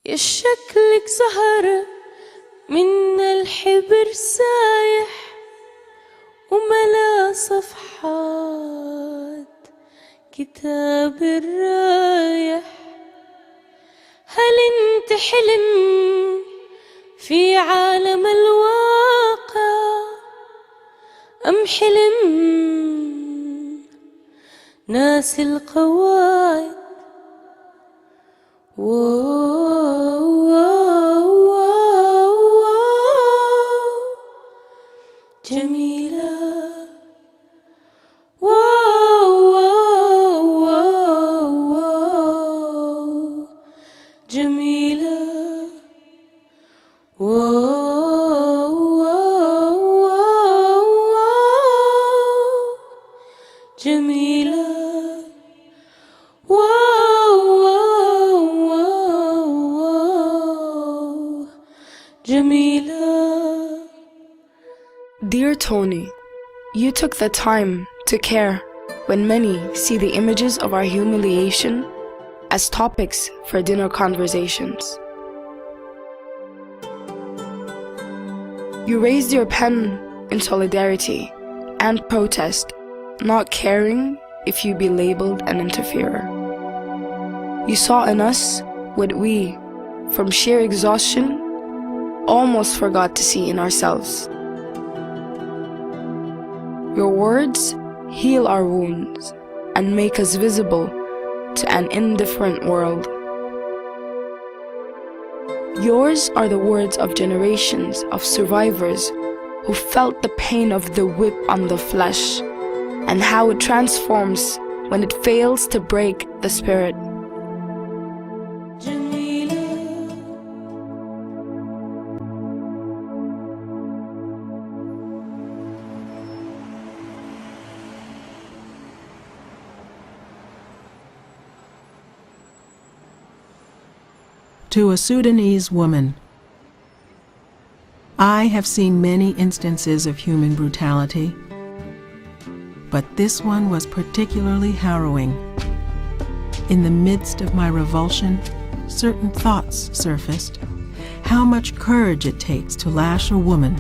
يا شكلك زهرة من الحبر سايح وملا صفحات كتاب الرايح. هل انت حلم في عالم الواقع أم حلم ناس القواعد؟ جميلة جميلة جميلة جميلة. Dear Tony, you took the time to care when many see the images of our humiliation as topics for dinner conversations. You raised your pen in solidarity and protest, not caring if you be labeled an interferer. You saw in us what we, from sheer exhaustion, almost forgot to see in ourselves. Your words heal our wounds and make us visible to an indifferent world. Yours are the words of generations of survivors who felt the pain of the whip on the flesh and how it transforms when it fails to break the spirit. To a Sudanese woman. I have seen many instances of human brutality, but this one was particularly harrowing. In the midst of my revulsion, certain thoughts surfaced. How much courage it takes to lash a woman.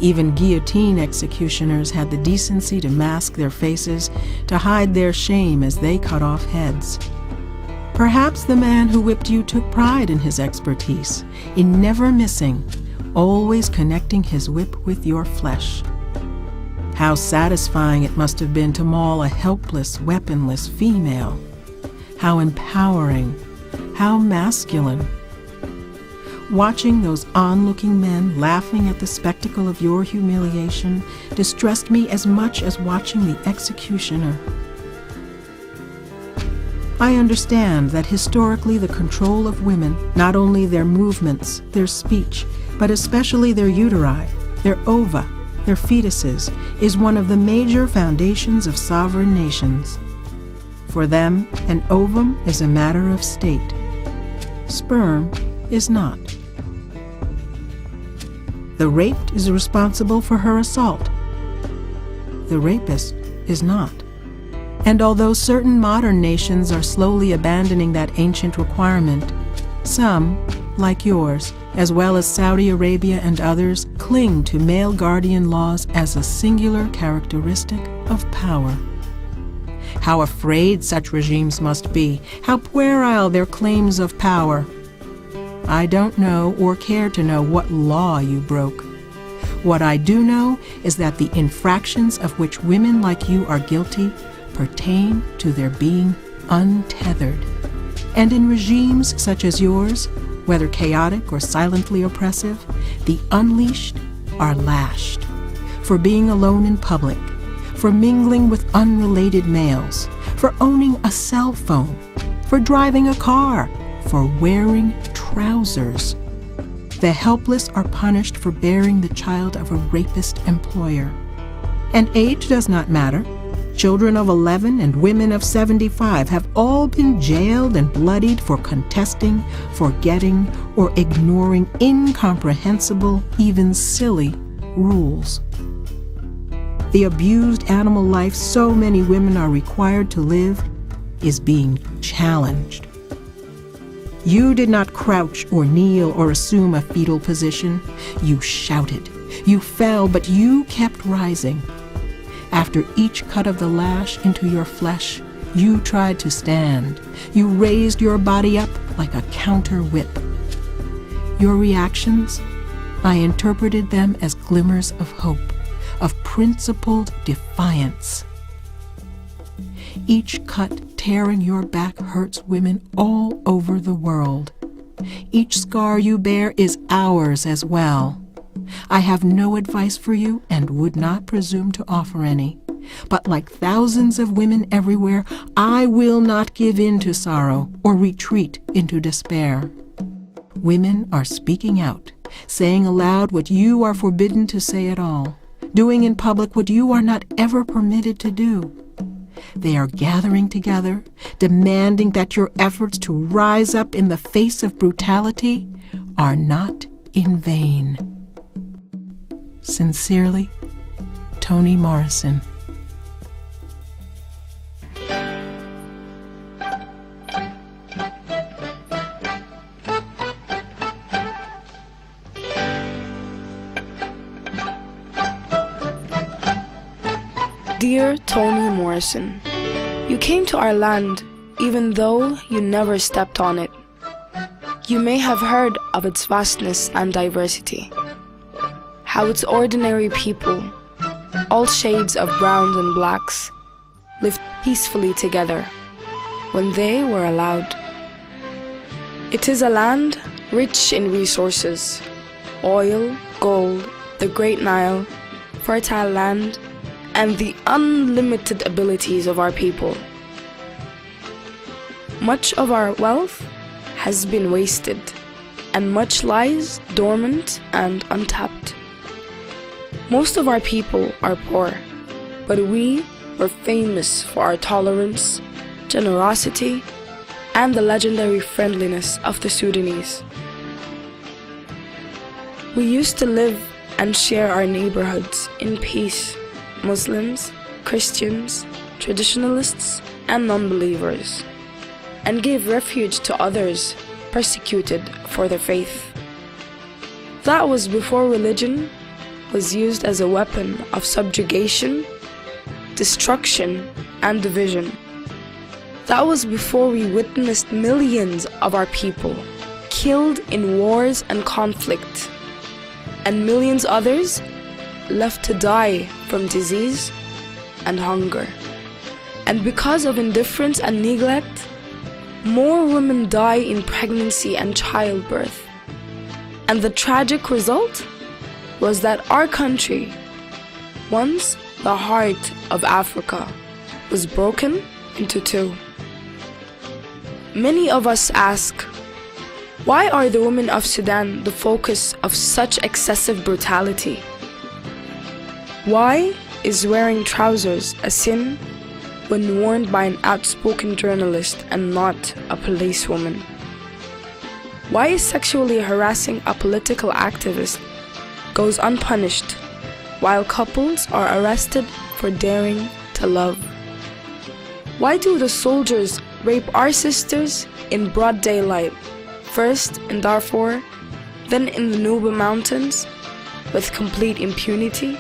Even guillotine executioners had the decency to mask their faces, to hide their shame as they cut off heads. Perhaps the man who whipped you took pride in his expertise, in never missing, always connecting his whip with your flesh. How satisfying it must have been to maul a helpless, weaponless female. How empowering, how masculine. Watching those onlooking men laughing at the spectacle of your humiliation distressed me as much as watching the executioner. I understand that historically the control of women, not only their movements, their speech, but especially their uteri, their ova, their fetuses, is one of the major foundations of sovereign nations. For them, an ovum is a matter of state. Sperm is not. The raped is responsible for her assault. The rapist is not. And although certain modern nations are slowly abandoning that ancient requirement, some, like yours, as well as Saudi Arabia and others, cling to male guardian laws as a singular characteristic of power. How afraid such regimes must be, how puerile their claims of power. I don't know or care to know what law you broke. What I do know is that the infractions of which women like you are guilty pertain to their being untethered. And in regimes such as yours, whether chaotic or silently oppressive, the unleashed are lashed. For being alone in public, for mingling with unrelated males, for owning a cell phone, for driving a car, for wearing trousers. The helpless are punished for bearing the child of a rapist employer. And age does not matter. Children of 11 and women of 75 have all been jailed and bloodied for contesting, forgetting, or ignoring incomprehensible, even silly, rules. The abused animal life so many women are required to live is being challenged. You did not crouch or kneel or assume a fetal position. You shouted. You fell, but you kept rising. After each cut of the lash into your flesh, you tried to stand. You raised your body up like a counter whip. Your reactions, I interpreted them as glimmers of hope, of principled defiance. Each cut tearing your back hurts women all over the world. Each scar you bear is ours as well. I have no advice for you and would not presume to offer any. But like thousands of women everywhere, I will not give in to sorrow or retreat into despair. Women are speaking out, saying aloud what you are forbidden to say at all, doing in public what you are not ever permitted to do. They are gathering together, demanding that your efforts to rise up in the face of brutality are not in vain. Sincerely, Toni Morrison. Dear Toni Morrison, you came to our land even though you never stepped on it. You may have heard of its vastness and diversity, how its ordinary people, all shades of browns and blacks, lived peacefully together when they were allowed. It is a land rich in resources, oil, gold, the Great Nile, fertile land, and the unlimited abilities of our people. Much of our wealth has been wasted, and much lies dormant and untapped. Most of our people are poor, but we were famous for our tolerance, generosity, and the legendary friendliness of the Sudanese. We used to live and share our neighborhoods in peace. Muslims, Christians, traditionalists, and non-believers, and gave refuge to others persecuted for their faith. That was before religion was used as a weapon of subjugation, destruction, and division. That was before we witnessed millions of our people killed in wars and conflict, and millions others left to die from disease and hunger. And because of indifference and neglect, more women die in pregnancy and childbirth. And the tragic result was that our country, once the heart of Africa, was broken into two. Many of us ask, why are the women of Sudan the focus of such excessive brutality? Why is wearing trousers a sin when worn by an outspoken journalist and not a policewoman? Why is sexually harassing a political activist goes unpunished while couples are arrested for daring to love? Why do the soldiers rape our sisters in broad daylight, first in Darfur, then in the Nuba Mountains, with complete impunity?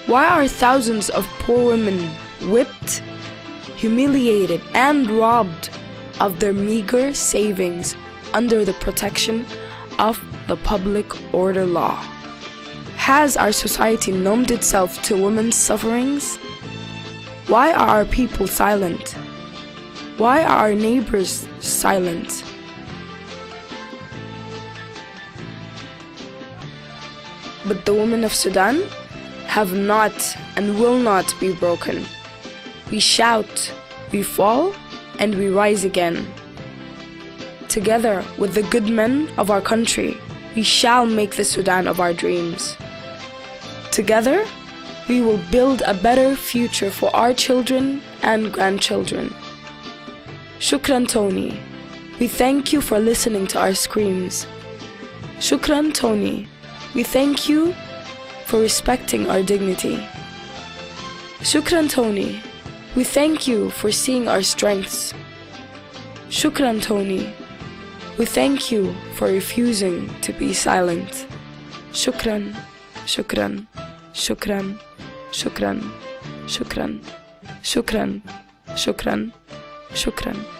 Why are thousands of poor women whipped, humiliated, and robbed of their meager savings under the protection of the public order law? Has our society numbed itself to women's sufferings? Why are our people silent? Why are our neighbors silent? But the women of Sudan have not and will not be broken. We shout, we fall, and we rise again. Together with the good men of our country, we shall make the Sudan of our dreams. Together, we will build a better future for our children and grandchildren. Shukran Toni, we thank you for listening to our screams. Shukran Toni, we thank you for respecting our dignity. Shukran Toni, we thank you for seeing our strengths. Shukran Toni, We thank you for refusing to be silent. Shukran, shukran, shukran, shukran, shukran, shukran, shukran, shukran.